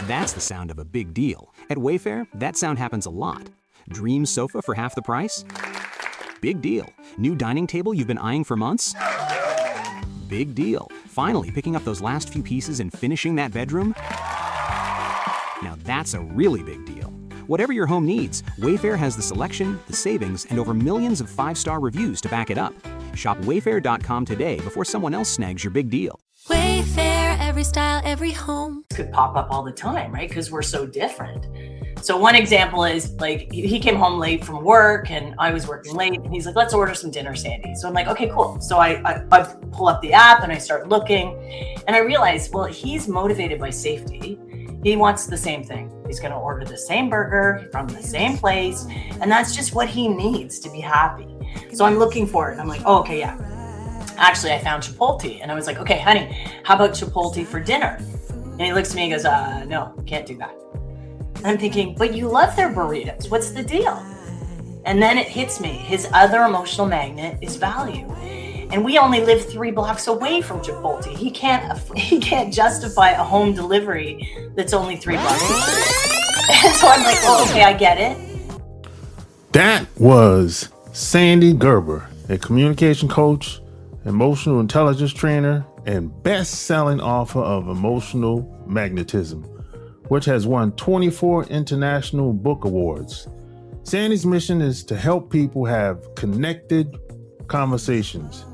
That's the sound of a big deal. At Wayfair, that sound happens a lot. Dream sofa for half the price? Big deal. New dining table you've been eyeing for months? Big deal. Finally picking up those last few pieces and finishing that bedroom? Now that's a really big deal. Whatever your home needs, Wayfair has the selection, the savings, and over millions of 5-star reviews to back it up. Shop wayfair.com today before someone else snags your big deal. Wayfair, every style, every home. Could pop up all the time, right? Because we're so different. So one example is like he came home late from work and I was working late and he's like, let's order some dinner, Sandy. So I'm like, okay, cool. So I pull up the app and I start looking and I realize, well, he's motivated by safety. He wants the same thing. He's going to order the same burger from the same place. And that's just what he needs to be happy. So I'm looking for it. And I'm like, oh, okay, yeah. Actually, I found Chipotle. And I was like, okay, honey, how about Chipotle for dinner? And he looks at me and goes, no, can't do that. And I'm thinking, but you love their burritos. What's the deal? And then it hits me. His other emotional magnet is value. And we only live 3 blocks away from Chipotle. He can't justify a home delivery that's only 3 blocks away. And so I'm like, oh, okay, I get it. That was Sandy Gerber, a communication coach, emotional intelligence trainer, and best-selling author of Emotional Magnetism, which has won 24 international book awards. Sandy's mission is to help people have connected conversations.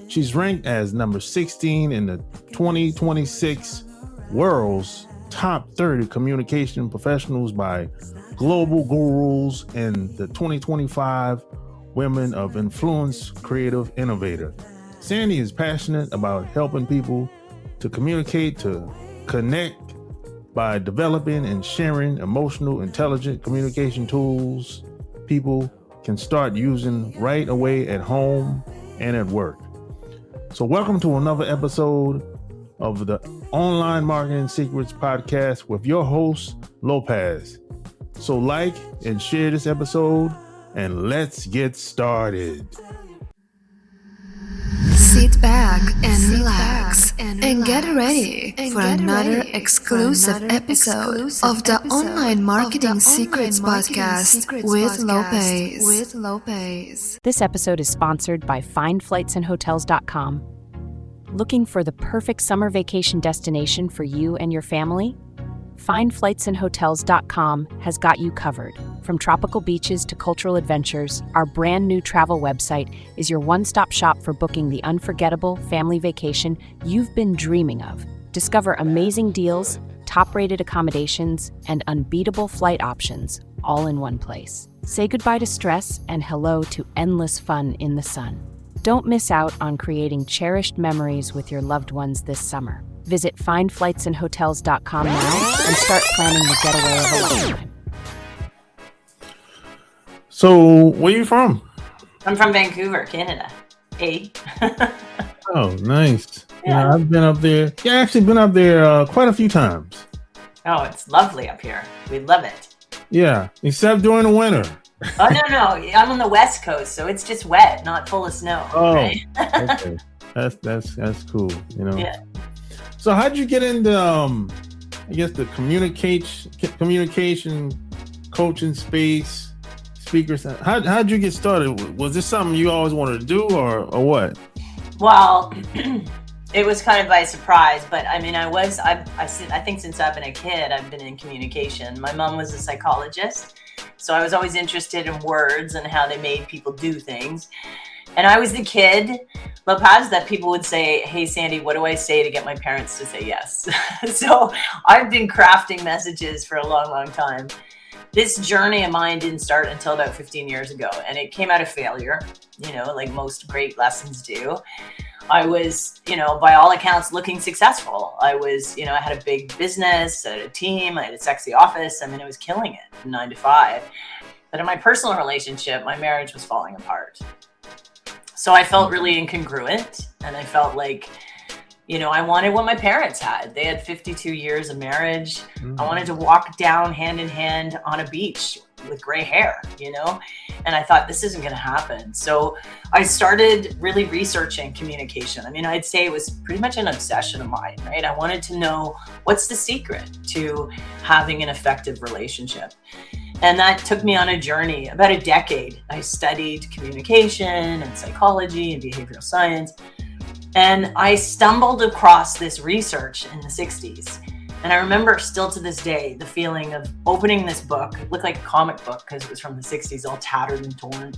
She's ranked as number 16 in the 2026 World's Top 30 Communication Professionals by Global Gurus and the 2025 Women of Influence Creative Innovator. Sandy is passionate about helping people to communicate, to connect by developing and sharing emotional, intelligent communication tools people can start using right away at home and at work. So welcome to another episode of the Online Marketing Secrets Podcast with your host, Lopez. So like and share this episode and let's get started. Sit back and relax and get ready for another exclusive episode of the Online Marketing Secrets Podcast with Lopez. This episode is sponsored by FindFlightsAndHotels.com. Looking for the perfect summer vacation destination for you and your family? FindFlightsAndHotels.com has got you covered. From tropical beaches to cultural adventures, our brand new travel website is your one-stop shop for booking the unforgettable family vacation you've been dreaming of. Discover amazing deals, top-rated accommodations, and unbeatable flight options, all in one place. Say goodbye to stress and hello to endless fun in the sun. Don't miss out on creating cherished memories with your loved ones this summer. Visit FindFlightsAndHotels.com now and start planning the getaway of a lifetime. So, where are you from? I'm from Vancouver, Canada. Hey. Oh, nice. Yeah. I've been up there. Yeah, I actually been up there quite a few times. Oh, it's lovely up here. We love it. Yeah, except during the winter. Oh, no. I'm on the West Coast, so it's just wet, not full of snow. Oh, right? okay. That's cool, you know. Yeah. So how'd you get into, I guess, the communication coaching space, speakers? How'd you get started? Was this something you always wanted to do or what? Well, it was kind of by surprise, but I mean, I think since I've been a kid, I've been in communication. My mom was a psychologist, so I was always interested in words and how they made people do things. And I was the kid, Lopez, that people would say, hey, Sandy, what do I say to get my parents to say yes? So I've been crafting messages for a long, long time. This journey of mine didn't start until about 15 years ago, and it came out of failure, like most great lessons do. I was, by all accounts, looking successful. I was, I had a big business, I had a team, I had a sexy office. I mean, I was killing it from 9 to 5. But in my personal relationship, my marriage was falling apart. So I felt really incongruent, and I felt like You know, I wanted what my parents had. They had 52 years of marriage. I wanted to walk down hand in hand on a beach with gray hair, you know? And I thought, this isn't going to happen. So I started really researching communication. I mean, I'd say it was pretty much an obsession of mine, right? I wanted to know what's the secret to having an effective relationship. And that took me on a journey, about a decade. I studied communication and psychology and behavioral science. And I stumbled across this research in the 60s. And I remember still to this day, the feeling of opening this book. It looked like a comic book because it was from the 60s, all tattered and torn.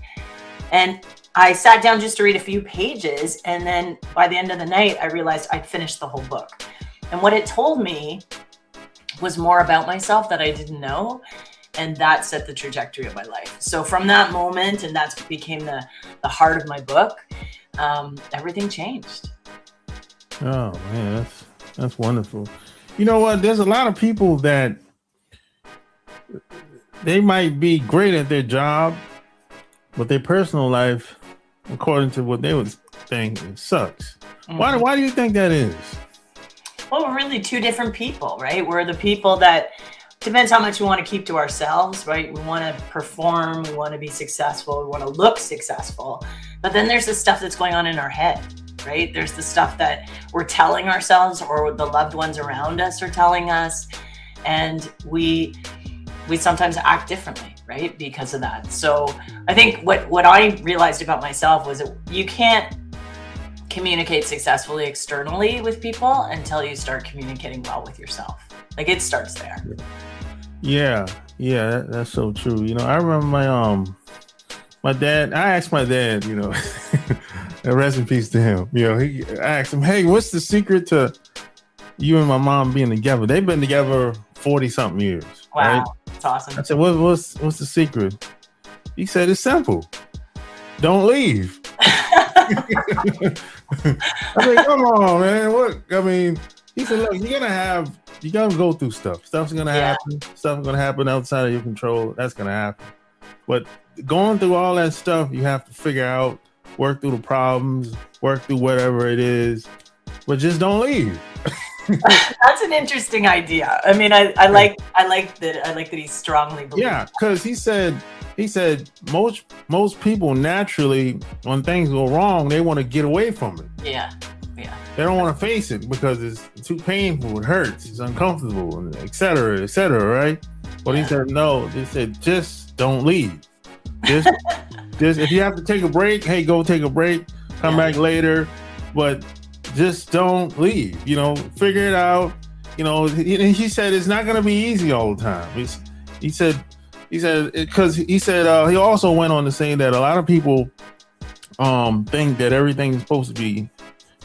And I sat down just to read a few pages. And then by the end of the night, I realized I'd finished the whole book. And what it told me was more about myself that I didn't know. And that set the trajectory of my life. So from that moment, and that became the heart of my book, everything changed. Oh man, that's wonderful. You know what? There's a lot of people that they might be great at their job, but their personal life, according to what they would think, it sucks. Mm-hmm. Why do you think that is? Well, we're really two different people, right? We're the people that depends how much we want to keep to ourselves, right? We want to perform, we want to be successful, we want to look successful. But then there's the stuff that's going on in our head, right? There's the stuff that we're telling ourselves or the loved ones around us are telling us. And we sometimes act differently, right? Because of that. So I think what I realized about myself was that you can't communicate successfully externally with people until you start communicating well with yourself. Like it starts there. Yeah, that's so true. You know, I remember my dad. I asked my dad, you know, and rest in peace to him. You know, I asked him, "Hey, what's the secret to you and my mom being together?" They've been together 40-something years. Wow, right? That's awesome. I said, "What's the secret?" He said, "It's simple. Don't leave." I said, "Come on, man. What? I mean," he said, "Look, you gotta go through stuff. Stuff's gonna happen. Stuff's gonna happen outside of your control. That's gonna happen. But going through all that stuff, you have to figure out, work through the problems, work through whatever it is, but just don't leave." That's an interesting idea. I mean, I like that he strongly believes. Yeah, because he said most people naturally, when things go wrong, they want to get away from it. Yeah. They don't want to face it because it's too painful, it hurts, it's uncomfortable, and et cetera, right? But he said, no, they said, just don't leave. Just if you have to take a break, hey, go take a break, come back later, but just don't leave, you know, figure it out. You know, he said it's not going to be easy all the time. He said, because he said, he also went on to say that a lot of people think that everything's supposed to be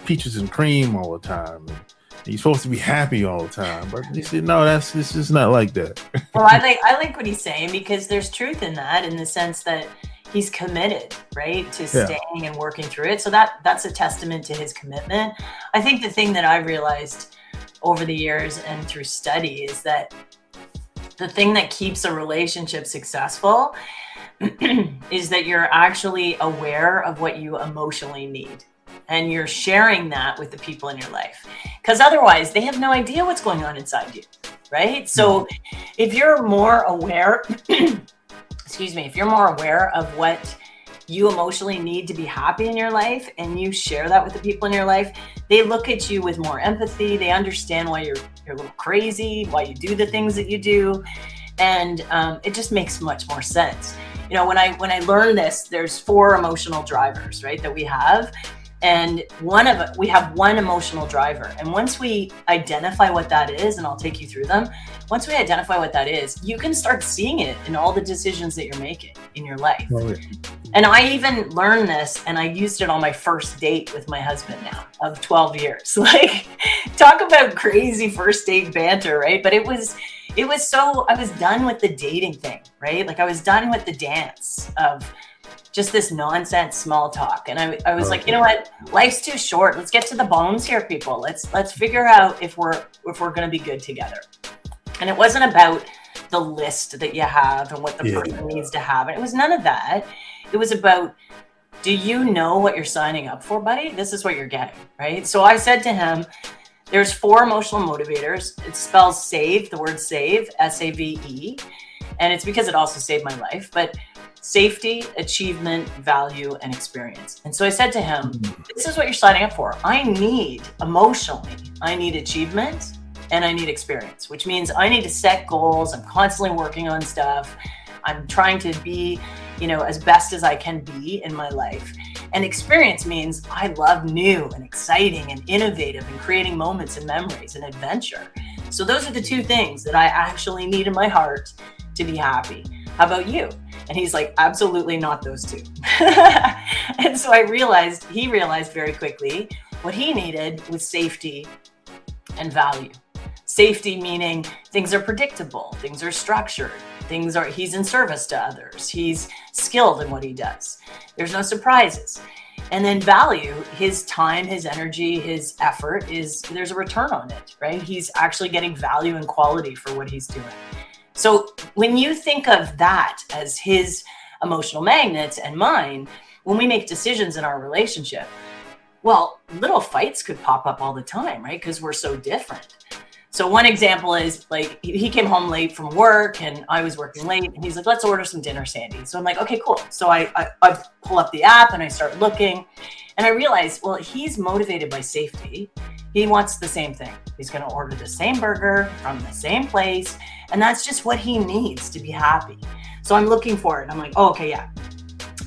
peaches and cream all the time. And you're supposed to be happy all the time. But he said, no, it's just not like that. Well, I like what he's saying, because there's truth in that, in the sense that he's committed, right, to staying and working through it. So that's a testament to his commitment. I think the thing that I realized over the years and through study is that the thing that keeps a relationship successful is that you're actually aware of what you emotionally need. And you're sharing that with the people in your life, because otherwise they have no idea what's going on inside you, right? So if you're more aware, if you're more aware of what you emotionally need to be happy in your life, and you share that with the people in your life, they look at you with more empathy. They understand why you're a little crazy, why you do the things that you do. And it just makes much more sense. You know, when I learned this, there's 4 emotional drivers, right, that we have. And we have one emotional driver. And once we identify what that is, and I'll take you through them, once we identify what that is, you can start seeing it in all the decisions that you're making in your life. Oh, yeah. And I even learned this, and I used it on my first date with my husband now of 12 years. Like, talk about crazy first date banter, right? But it was so, I was done with the dating thing, right? Like, I was done with the dance of just this nonsense small talk. And I was like, you know what? Life's too short. Let's get to the bones here, people. Let's figure out if we're going to be good together. And it wasn't about the list that you have and what the person needs to have. And it was none of that. It was about do you know what you're signing up for, buddy? This is what you're getting, right? So I said to him, there's 4 emotional motivators. It spells SAVE, the word SAVE, S-A-V-E. And it's because it also saved my life. But safety, achievement, value, and experience. And so I said to him, this is what you're signing up for. I need achievement and I need experience, which means I need to set goals. I'm constantly working on stuff. I'm trying to be, as best as I can be in my life. And experience means I love new and exciting and innovative and creating moments and memories and adventure. So those are the 2 things that I actually need in my heart to be happy. How about you? And he's like, absolutely not those 2. And so he realized very quickly what he needed was safety and value. Safety meaning things are predictable, things are structured, he's in service to others, he's skilled in what he does. There's no surprises. And then value, his time, his energy, his effort there's a return on it, right? He's actually getting value and quality for what he's doing. So when you think of that as his emotional magnets and mine, when we make decisions in our relationship, well, little fights could pop up all the time, right? Because we're so different. So one example is like he came home late from work and I was working late and he's like, let's order some dinner, Sandy. So I'm like, okay, cool. So I pull up the app and I start looking and I realize, well, he's motivated by safety. He wants the same thing. He's going to order the same burger from the same place. And that's just what he needs to be happy. So I'm looking for it. I'm like, oh, okay, yeah.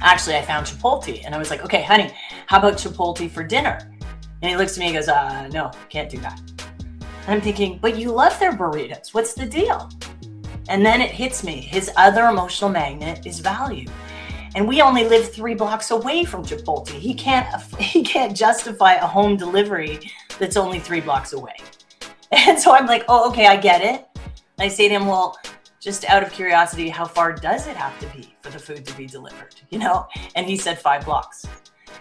Actually, I found Chipotle. And I was like, okay, honey, how about Chipotle for dinner? And he looks at me and goes, no, can't do that. And I'm thinking, but you love their burritos. What's the deal? And then it hits me. His other emotional magnet is value. And we only live 3 blocks away from Chipotle. He can't justify a home delivery that's only 3 blocks away. And so I'm like, oh, okay, I get it. And I say to him, well, just out of curiosity, how far does it have to be for the food to be delivered? And he said 5 blocks.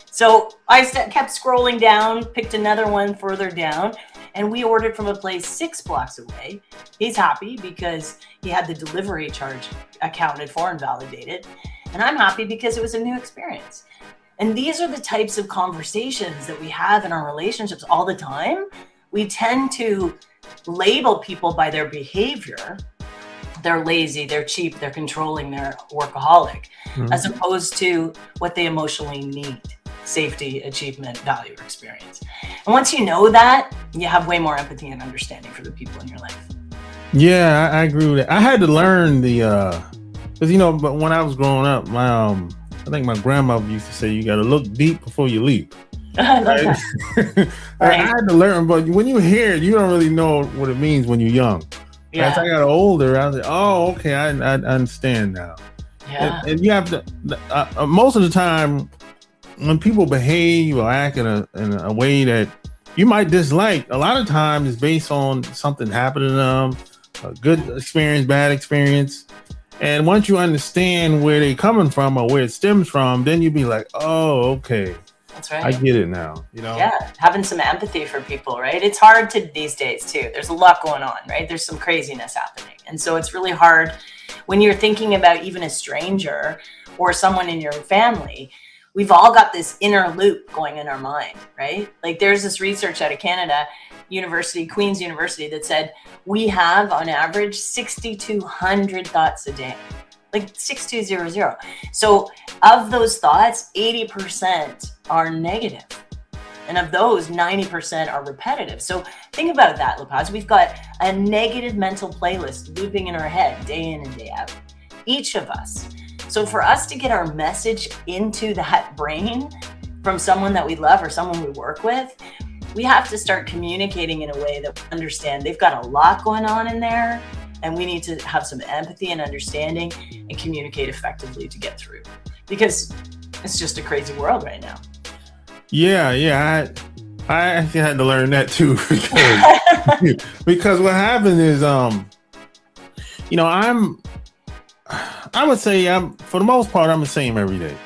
So I kept scrolling down, picked another one further down, and we ordered from a place 6 blocks away. He's happy because he had the delivery charge accounted for and validated. And I'm happy because it was a new experience. And these are the types of conversations that we have in our relationships all the time. We tend to label people by their behavior. They're lazy, they're cheap, they're controlling, they're workaholic, as opposed to what they emotionally need: safety, achievement, value, or experience. And once you know that, you have way more empathy and understanding for the people in your life. Yeah, I agree with that. I had to learn because but when I was growing up, I think my grandmother used to say you got to look deep before you leap. I love that. I had to learn, but when you hear it, you don't really know what it means when you're young. Yeah. As I got older, I was like, oh, okay, I understand now. Yeah. And you have to, most of the time, when people behave or act in a way that you might dislike, a lot of times it's based on something happened to them, a good experience, bad experience. And once you understand where they're coming from or where it stems from, then you'd be like, oh, okay. That's right. I get it now, Yeah, having some empathy for people, right? It's hard these days too. There's a lot going on, right? There's some craziness happening. And so it's really hard when you're thinking about even a stranger or someone in your family. We've all got this inner loop going in our mind, right? Like there's this research out of Canada, Queen's University, that said we have on average 6,200 thoughts a day. Like 6,200. So of those thoughts, 80% are negative. And of those, 90% are repetitive. So think about that, La Paz. We've got a negative mental playlist looping in our head day in and day out. Each of us. So for us to get our message into that brain from someone that we love or someone we work with, we have to start communicating in a way that we understand they've got a lot going on in there. And we need to have some empathy and understanding and communicate effectively to get through, because it's just a crazy world right now. Yeah. I actually had to learn that too, because what happened is, I would say for the most part, I'm the same every day.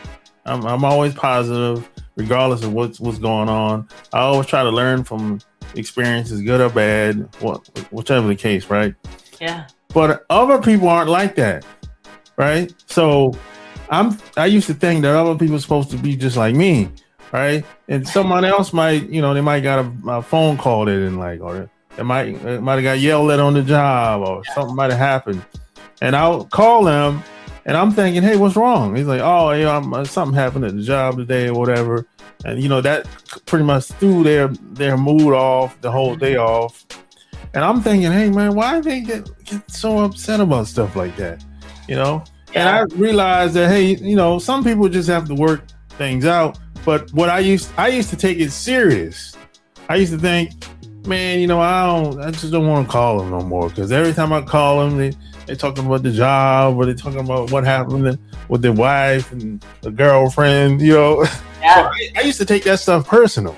I'm always positive, regardless of what's going on. I always try to learn from experiences, good or bad, whichever the case, right? Yeah. But other people aren't like that, right? So I used to think that other people were supposed to be just like me, right? And someone else might, they might got a phone call they didn't like, or it might have got yelled at on the job, or something might have happened. And I'll call them, and I'm thinking, hey, what's wrong? He's like, oh, something happened at the job today or whatever. And, that pretty much threw their mood off, the whole day off. And I'm thinking, hey, man, why they get so upset about stuff like that? Yeah. And I realized that, hey, some people just have to work things out. But what I used to take it serious. I used to think, man, I just don't want to call them no more, because every time I call them, they're talking about the job, or they're talking about what happened with their wife and the girlfriend, Yeah. So I used to take that stuff personal.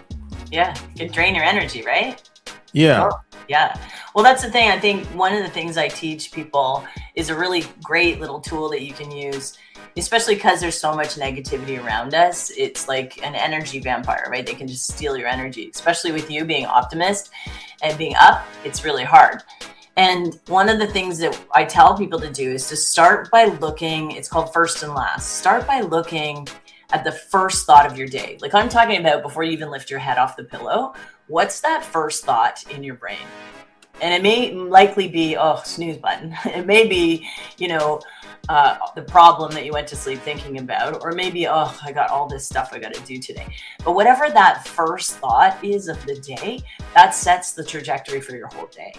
Yeah. It can drain your energy, right? Yeah. Oh, yeah. Well, that's the thing. I think one of the things I teach people is a really great little tool that you can use, especially because there's so much negativity around us. It's like an energy vampire, right? They can just steal your energy, especially with you being optimist and being up. It's really hard. And one of the things that I tell people to do is to start by looking, it's called first and last. Start by looking at the first thought of your day. Like I'm talking about before you even lift your head off the pillow, what's that first thought in your brain? And it may likely be, snooze button. It may be, the problem that you went to sleep thinking about, or maybe, I got all this stuff I got to do today. But whatever that first thought is of the day, that sets the trajectory for your whole day.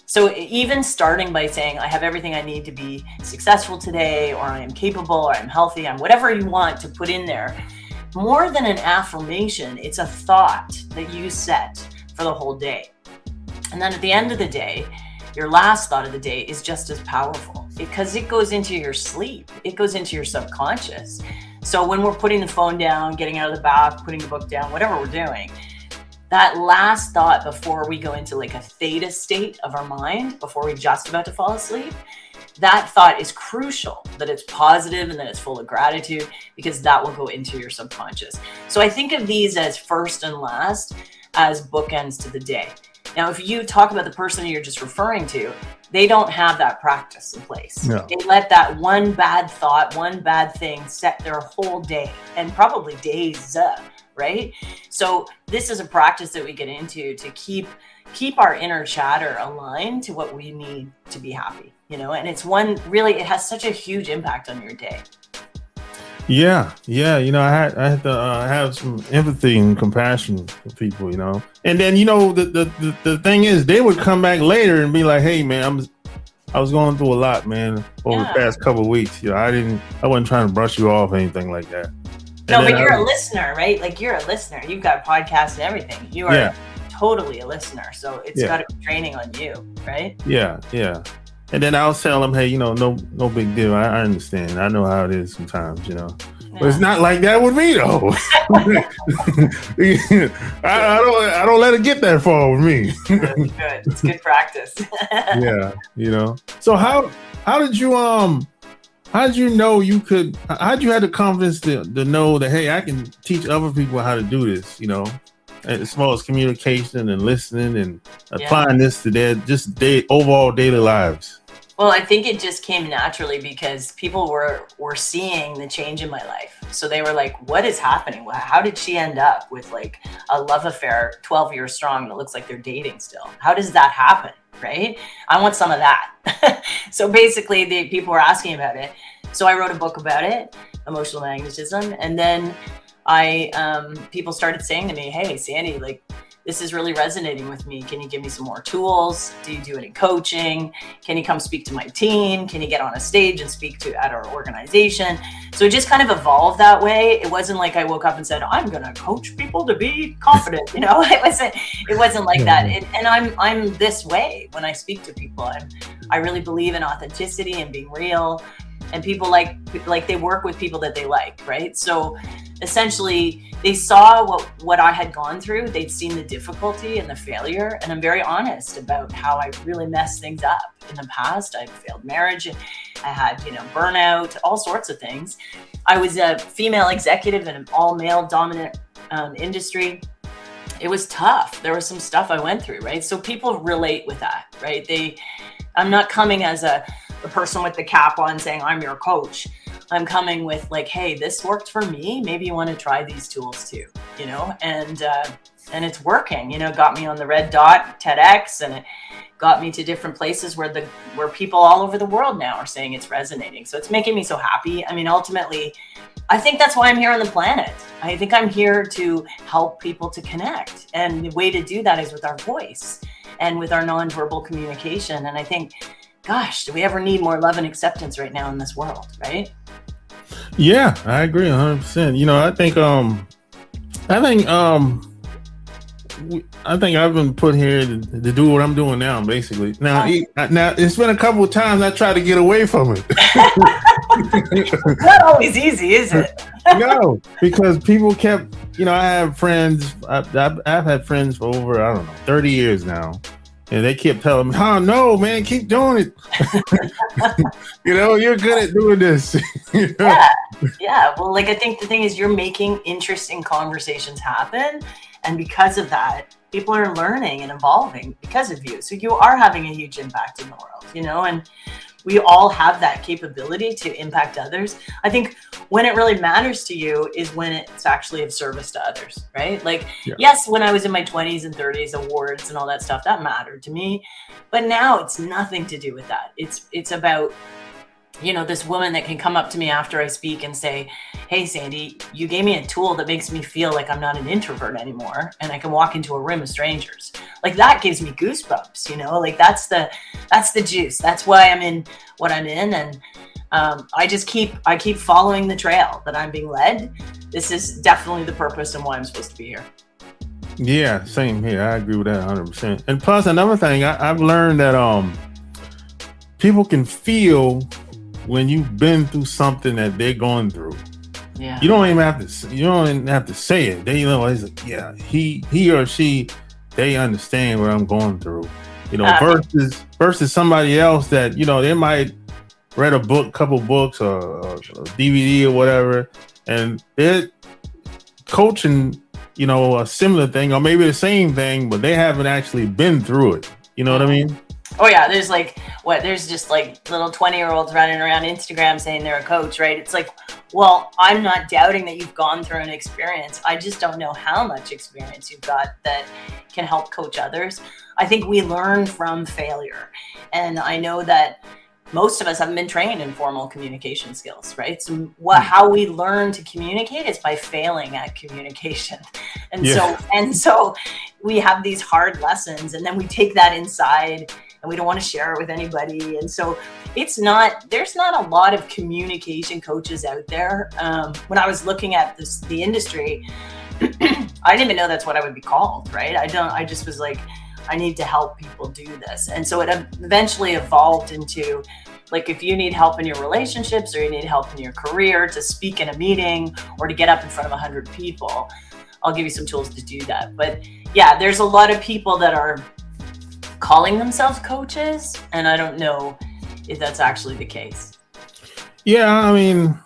So even starting by saying, I have everything I need to be successful today, or I am capable, or I'm healthy, I'm whatever you want to put in there, more than an affirmation, it's a thought that you set for the whole day. And then at the end of the day, your last thought of the day is just as powerful, because it goes into your sleep. It goes into your subconscious. So when we're putting the phone down, getting out of the bath, putting the book down, whatever we're doing, that last thought before we go into like a theta state of our mind, before we're just about to fall asleep, that thought is crucial, that it's positive and that it's full of gratitude, because that will go into your subconscious. So I think of these as first and last, as bookends to the day. Now, if you talk about the person you're just referring to, they don't have that practice in place. No. They let that one bad thought, one bad thing set their whole day, and probably days, right? So this is a practice that we get into to keep our inner chatter aligned to what we need to be happy, and it's it has such a huge impact on your day. Yeah. I had to have some empathy and compassion for people, And then, the thing is, they would come back later and be like, "Hey, man, I was going through a lot, man, over the past couple of weeks. I wasn't trying to brush you off or anything like that." No, but you're a listener, right? Like you're a listener. You've got podcasts and everything. You are totally a listener, so it's got to be training on you, right? Yeah. And then I'll tell them, hey, no big deal. I understand. I know how it is sometimes, But it's not like that with me, though. I don't let it get that far with me. That's good. It's good practice. Yeah, So how did you know you could? How did you have the confidence to know that, hey, I can teach other people how to do this? As far as communication and listening and applying this to their overall daily lives. Well, I think it just came naturally because people were seeing the change in my life. So they were like, what is happening? How did she end up with like a love affair 12 years strong that looks like they're dating still? How does that happen? Right? I want some of that. So basically the people were asking about it. So I wrote a book about it, Emotional Magnetism. And then people started saying to me, hey, Sandy, like, this is really resonating with me. Can you give me some more tools? Do you do any coaching? Can you come speak to my team? Can you get on a stage and speak at our organization? So it just kind of evolved that way. It wasn't like I woke up and said, I'm going to coach people to be confident. It wasn't like that. And I'm this way when I speak to people. I really believe in authenticity and being real. And people like they work with people that they like, right? So essentially they saw what I had gone through. They'd seen the difficulty and the failure. And I'm very honest about how I really messed things up in the past. I failed marriage. I had, burnout, all sorts of things. I was a female executive in an all male dominant industry. It was tough. There was some stuff I went through, right? So people relate with that, right? I'm not coming as the person with the cap on saying I'm your coach. I'm coming with like, hey, this worked for me. Maybe you want to try these tools too, you know, and it's working, you know. It got me on the Red Dot TEDx, and it got me to different places where people all over the world now are saying it's resonating. So it's making me so happy. I mean, ultimately, I think that's why I'm here on the planet. I think I'm here to help people to connect. And the way to do that is with our voice and with our nonverbal communication. And I think, gosh, do we ever need more love and acceptance right now in this world, right? Yeah, I agree 100%. You know, I think I've been put here to do what I'm doing now, basically. Now it's been a couple of times I tried to get away from it. Not always easy, is it? No, because people kept, you know, I have friends. I've had friends for over, I don't know, 30 years now. And they kept telling me, oh, no, man, keep doing it. You know, you're good at doing this. You know? Yeah. Well, like, I think the thing is you're making interesting conversations happen. And because of that, people are learning and evolving because of you. So you are having a huge impact in the world, you know, and we all have that capability to impact others. I think when it really matters to you is when it's actually of service to others, right? Like, yes, when I was in my 20s and 30s, awards and all that stuff, that mattered to me. But now it's nothing to do with that. It's about, you know, this woman that can come up to me after I speak and say, hey, Sandy, you gave me a tool that makes me feel like I'm not an introvert anymore and I can walk into a room of strangers. Like, that gives me goosebumps, you know, like that's the juice. That's why I'm in what I'm in. And I keep following the trail that I'm being led. This is definitely the purpose and why I'm supposed to be here. Yeah, same here. I agree with that 100%. And plus, another thing, I've learned that people can feel when you've been through something that they're going through. Yeah. You don't even have to say it. They know it's like, yeah, he or she, they understand what I'm going through. You know, versus somebody else that, you know, they might read a book, couple books or a DVD or whatever, and they're coaching, you know, a similar thing or maybe the same thing, but they haven't actually been through it. You know what I mean? Oh yeah, there's just like little 20-year-olds running around Instagram saying they're a coach, right? It's like, well, I'm not doubting that you've gone through an experience. I just don't know how much experience you've got that can help coach others. I think we learn from failure. And I know that most of us haven't been trained in formal communication skills, right? So how we learn to communicate is by failing at communication. And so we have these hard lessons, and then we take that inside and we don't want to share it with anybody. And so there's not a lot of communication coaches out there. When I was looking at the industry, I didn't even know that's what I would be called, right? I just was like, I need to help people do this. And so it eventually evolved into, like, if you need help in your relationships or you need help in your career to speak in a meeting or to get up in front of 100 people, I'll give you some tools to do that. But yeah, there's a lot of people that are calling themselves coaches, and I don't know if that's actually the case. Yeah, I mean,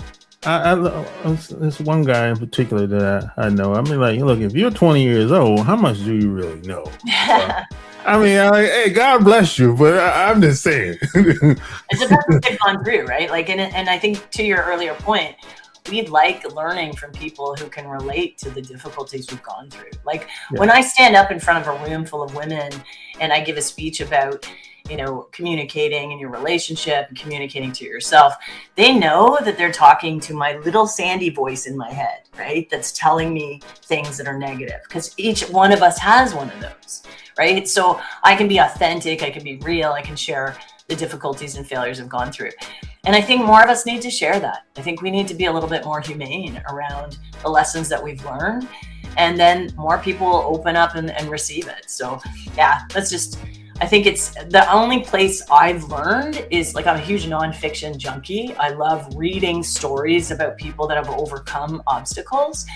there's one guy in particular that I know. I mean, like, look, if you're 20 years old, how much do you really know? I mean, hey, God bless you, but I'm just saying. It's about what they've gone through, right? Like, and I think to your earlier point, we like learning from people who can relate to the difficulties we've gone through. Like, when I stand up in front of a room full of women and I give a speech about, you know, communicating in your relationship and communicating to yourself, they know that they're talking to my little Sandy voice in my head, right? That's telling me things that are negative, because each one of us has one of those, right? So I can be authentic, I can be real, I can share the difficulties and failures I've gone through. And I think more of us need to share that. I think we need to be a little bit more humane around the lessons that we've learned. And then more people will open up and receive it. So yeah, I think it's the only place I've learned is, like, I'm a huge nonfiction junkie. I love reading stories about people that have overcome obstacles.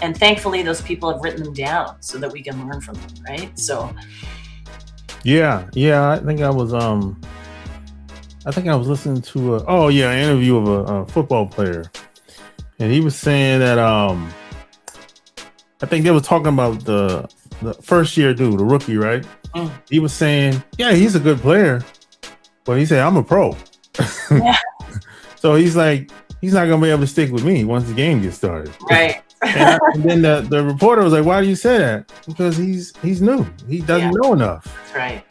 And thankfully, those people have written them down so that we can learn from them, right? So yeah, I think I was listening to an interview of a football player, and he was saying that I think they were talking about the first year dude, the rookie, right? He was saying, yeah, he's a good player, but he said, I'm a pro. Yeah. So he's like, he's not gonna be able to stick with me once the game gets started. Right. And then the reporter was like, "Why do you say that?" Because he's new. He doesn't know enough. That's right.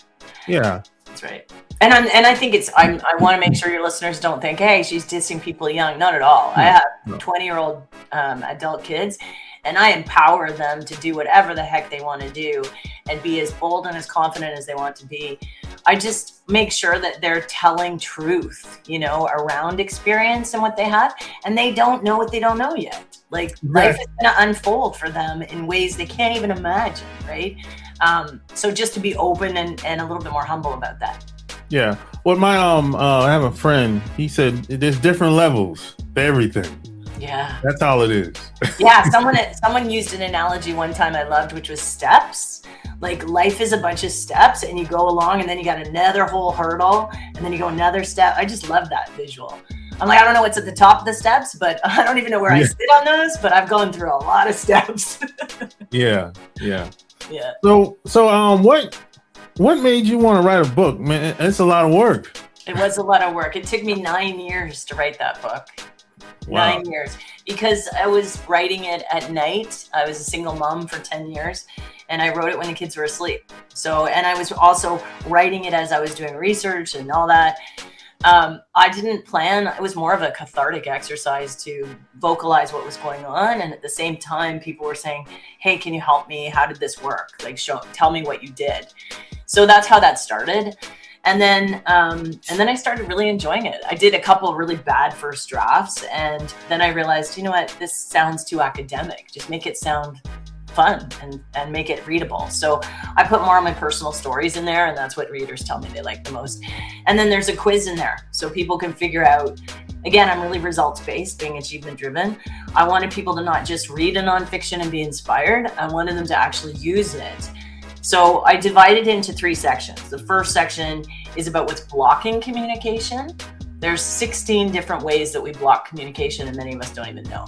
Yeah. That's right. And I think I want to make sure your listeners don't think, hey, she's dissing people young. Not at all. I have 20-year-old adult kids, and I empower them to do whatever the heck they want to do and be as bold and as confident as they want to be. I just make sure that they're telling truth, around experience and what they have, and they don't know what they don't know yet. Like life is going to unfold for them in ways they can't even imagine, right? So just to be open and a little bit more humble about that. Yeah. Well, my I have a friend. He said there's different levels to everything. Yeah. That's all it is. Yeah. Someone used an analogy one time I loved, which was steps. Like life is a bunch of steps, and you go along, and then you got another whole hurdle, and then you go another step. I just love that visual. I'm like, I don't know what's at the top of the steps, but I don't even know where I sit on those, but I've gone through a lot of steps. Yeah. So what made you want to write a book, man? It's a lot of work. It was a lot of work. It took me 9 years to write that book. Wow. 9 years, because I was writing it at night. I was a single mom for 10 years, and I wrote it when the kids were asleep. So, and I was also writing it as I was doing research and all that. I didn't plan. It was more of a cathartic exercise to vocalize what was going on. And at the same time, people were saying, hey, can you help me? How did this work? Like, tell me what you did. So that's how that started. And then I started really enjoying it. I did a couple of really bad first drafts. And then I realized, you know what, this sounds too academic. Just make it sound fun and make it readable. So I put more of my personal stories in there, and that's what readers tell me they like the most. And then there's a quiz in there so people can figure out, again, I'm really results-based, being achievement-driven. I wanted people to not just read a nonfiction and be inspired. I wanted them to actually use it. So I divided it into 3 sections. The first section is about what's blocking communication. There's 16 different ways that we block communication, and many of us don't even know.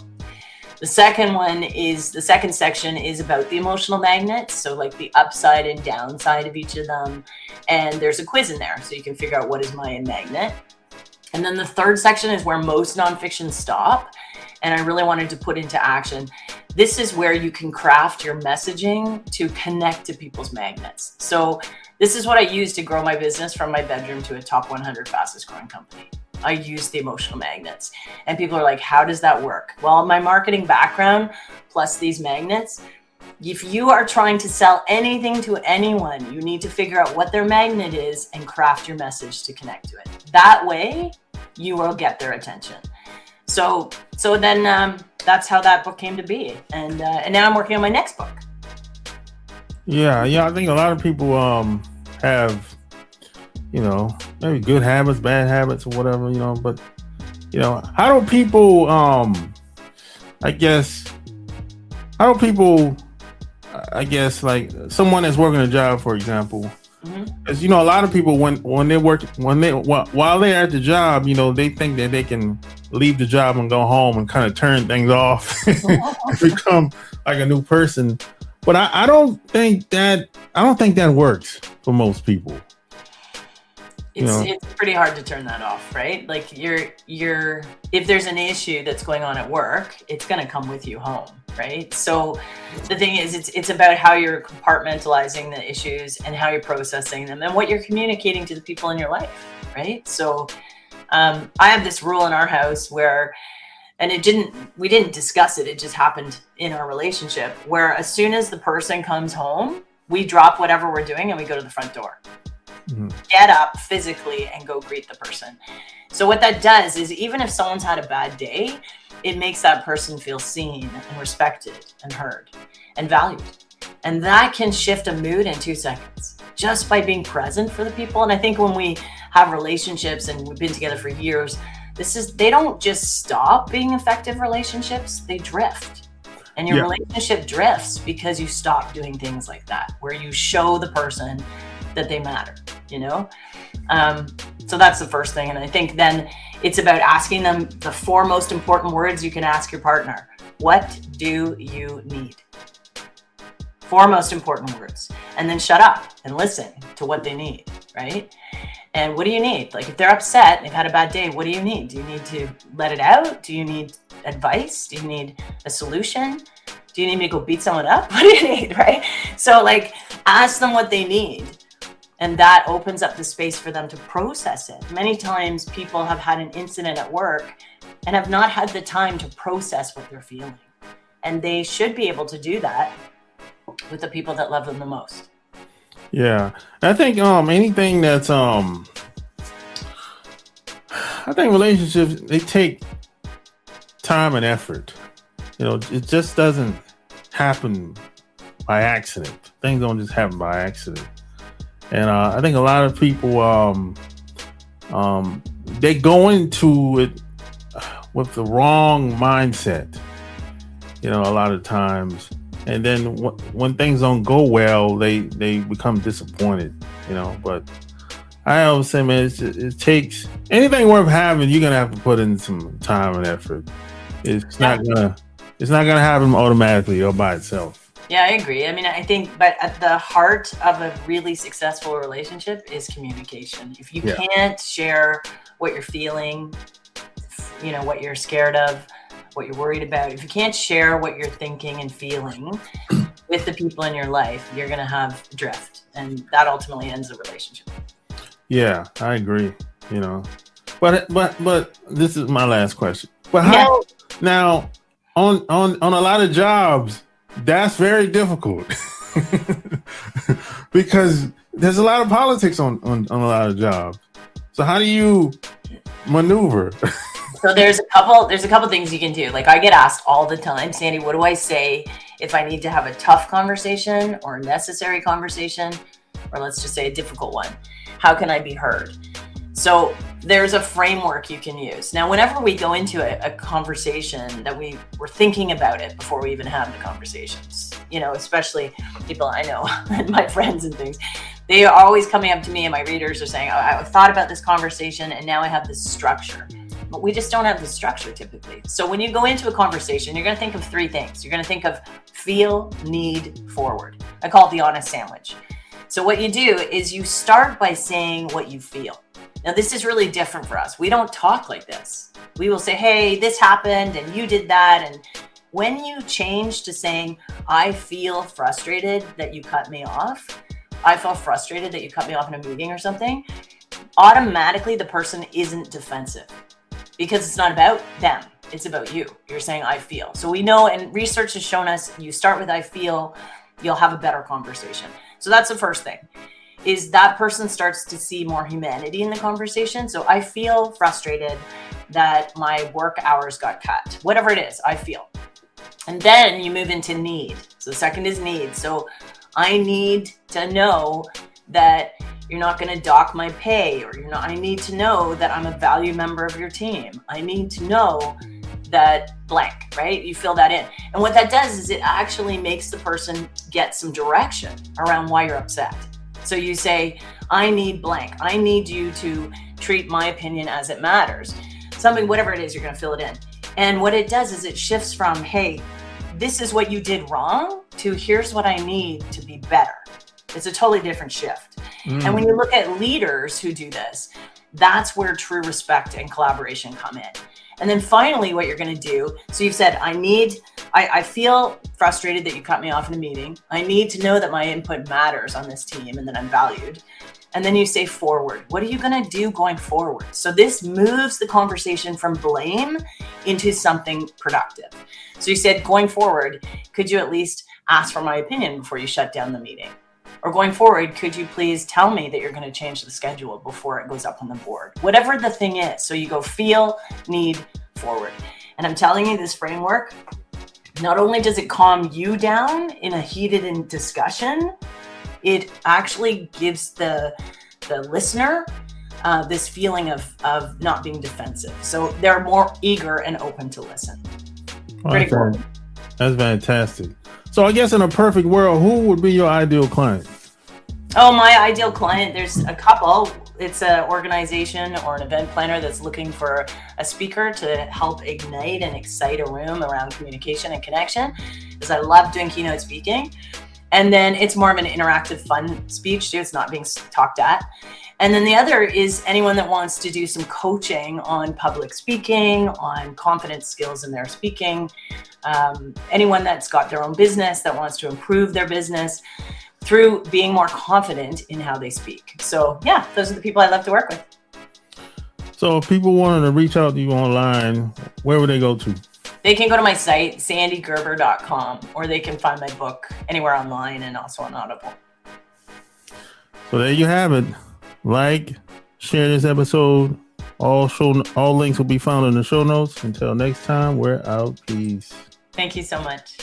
The second section is about the emotional magnets. So like the upside and downside of each of them. And there's a quiz in there so you can figure out what is my magnet. And then the third section is where most nonfiction stop. And I really wanted to put into action. This is where you can craft your messaging to connect to people's magnets. So this is what I use to grow my business from my bedroom to a top 100 fastest growing company. I use the emotional magnets, and people are like, how does that work? Well, my marketing background plus these magnets, if you are trying to sell anything to anyone, you need to figure out what their magnet is and craft your message to connect to it. That way you will get their attention. So then that's how that book came to be. And now I'm working on my next book. Yeah. I think a lot of people have, maybe good habits, bad habits, or whatever, but, how do people, like someone that's working a job, for example, as a lot of people, while they're at the job, they think that they can leave the job and go home and kind of turn things off and become like a new person. But I don't think that works for most people. It's pretty hard to turn that off, right? Like if there's an issue that's going on at work, it's going to come with you home, right? So the thing is, it's about how you're compartmentalizing the issues and how you're processing them and what you're communicating to the people in your life, right? So I have this rule in our house where, and we didn't discuss it, it just happened in our relationship, where as soon as the person comes home, we drop whatever we're doing and we go to the front door. Get up physically and go greet the person. So what that does is, even if someone's had a bad day, it makes that person feel seen and respected and heard and valued. And that can shift a mood in 2 seconds just by being present for the people. And I think when we have relationships and we've been together for years, they don't just stop being effective relationships, they drift. And your relationship drifts because you stop doing things like that, where you show the person that they matter, So that's the first thing. And I think then it's about asking them the 4 most important words you can ask your partner. What do you need? 4 most important words. And then shut up and listen to what they need, right? And what do you need? Like if they're upset, they've had a bad day, what do you need? Do you need to let it out? Do you need advice? Do you need a solution? Do you need me to go beat someone up? What do you need, right? So like ask them what they need. And that opens up the space for them to process it. Many times people have had an incident at work and have not had the time to process what they're feeling. And they should be able to do that with the people that love them the most. Yeah. I think anything that's I think relationships, they take time and effort. You know, it just doesn't happen by accident. Things don't just happen by accident. And I think a lot of people they go into it with the wrong mindset, you know, a lot of times. And then when things don't go well, they become disappointed, you know. But I always say, man, it takes anything worth having. You're gonna have to put in some time and effort. It's not gonna happen automatically or by itself. Yeah, I agree. I mean, I think, but at the heart of a really successful relationship is communication. If you can't share what you're feeling, you know, what you're scared of, what you're worried about, if you can't share what you're thinking and feeling with the people in your life, you're going to have drift, and that ultimately ends the relationship. Yeah, I agree. You know, but this is my last question. But how now on a lot of jobs, that's very difficult because there's a lot of politics on a lot of jobs. So how do you maneuver? So there's a couple things you can do. Like I get asked all the time, Sandy, what do I say if I need to have a tough conversation or a necessary conversation, or let's just say a difficult one? How can I be heard? So there's a framework you can use. Now, whenever we go into a conversation that we're thinking about it before we even have the conversations, you know, especially people I know and my friends and things, they are always coming up to me and my readers are saying, oh, I've thought about this conversation and now I have this structure. But we just don't have the structure typically. So when you go into a conversation, you're going to think of three things. You're going to think of feel, need, forward. I call it the honest sandwich. So what you do is you start by saying what you feel. Now, this is really different for us. We don't talk like this. We will say, hey, this happened and you did that. And when you change to saying, I feel frustrated that you cut me off, I feel frustrated that you cut me off in a meeting or something, automatically the person isn't defensive because it's not about them. It's about you. You're saying, I feel. So we know, and research has shown us, you start with I feel, you'll have a better conversation. So that's the first thing. Is that person starts to see more humanity in the conversation. So I feel frustrated that my work hours got cut. Whatever it is, I feel. And then you move into need. So the second is need. So I need to know that you're not going to dock my pay, or I need to know that I'm a valued member of your team. I need to know that blank, right? You fill that in. And what that does is it actually makes the person get some direction around why you're upset. So you say, I need blank. I need you to treat my opinion as it matters. Something, whatever it is, you're going to fill it in. And what it does is it shifts from, hey, this is what you did wrong, to here's what I need to be better. It's a totally different shift. And when you look at leaders who do this, that's where true respect and collaboration come in. And then finally, what you're going to do, so you've said, I feel frustrated that you cut me off in a meeting. I need to know that my input matters on this team and that I'm valued. And then you say forward. What are you going to do going forward? So this moves the conversation from blame into something productive. So you said, going forward, could you at least ask for my opinion before you shut down the meeting? Or going forward, could you please tell me that you're going to change the schedule before it goes up on the board? Whatever the thing is. So you go feel, need, forward. And I'm telling you, this framework, not only does it calm you down in a heated discussion, it actually gives the listener this feeling of not being defensive. So they're more eager and open to listen. Pretty cool. That's fantastic. So I guess in a perfect world, who would be your ideal client? Oh, my ideal client, there's a couple. It's an organization or an event planner that's looking for a speaker to help ignite and excite a room around communication and connection, because I love doing keynote speaking. And then it's more of an interactive, fun speech too. It's not being talked at. And then the other is anyone that wants to do some coaching on public speaking, on confidence skills in their speaking, anyone that's got their own business that wants to improve their business through being more confident in how they speak. So yeah, those are the people I love to work with. So if people wanted to reach out to you online, where would they go to? They can go to my site, sandygerber.com, or they can find my book anywhere online and also on Audible. So there you have it. Like, share this episode. All links will be found in the show notes. Until next time, we're out. Peace. Thank you so much.